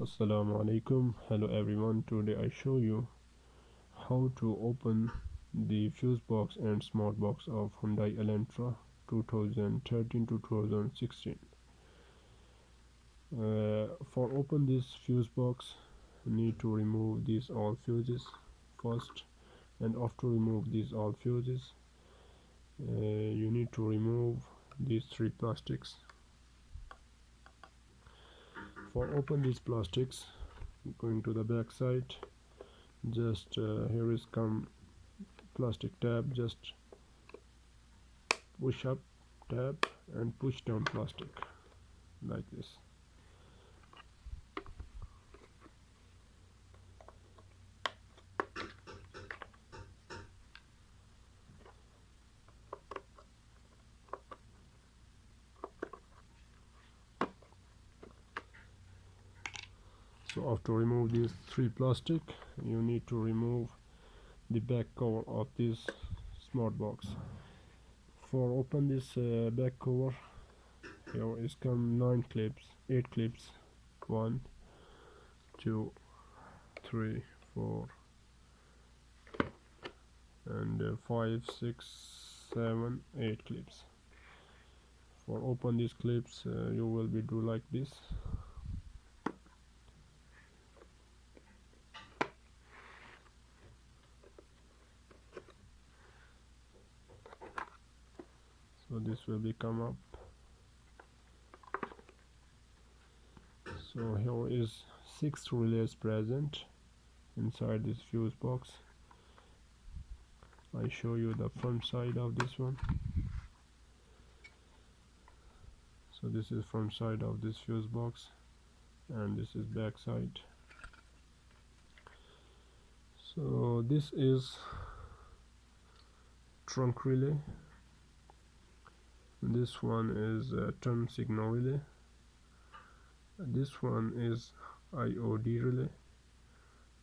Assalamu alaikum. Hello everyone. Today I show you how to open the fuse box and smart box of Hyundai Elentra 2013 to 2016. For open this fuse box, you need to remove these all fuses first, and after remove these all fuses, you need to remove these three plastics. For open these plastics, going to the back side, just here is come plastic tab, just push up tab and push down plastic like this. So after remove these three plastic, you need to remove the back cover of this smart box. For open this back cover, here is come 8 clips, 1 2 3 4 and 5 6 7 8 clips. For open these clips, you will be do like this. So this will become up. So here is 6 relays present inside this fuse box. I show you the front side of this one. So this is front side of this fuse box, and this is back side. So this is trunk relay, this one is turn signal relay, this one is IOD relay,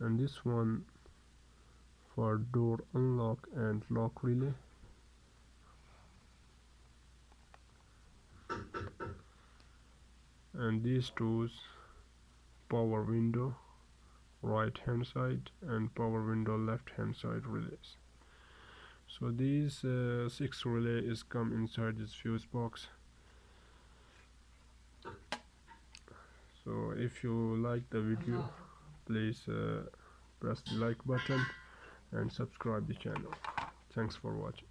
and this one for door unlock and lock relay. And these two power window right hand side and power window left hand side relays. So these 6 relay is come inside this fuse box. So if you like the video, please press the like button and subscribe the channel. Thanks for watching.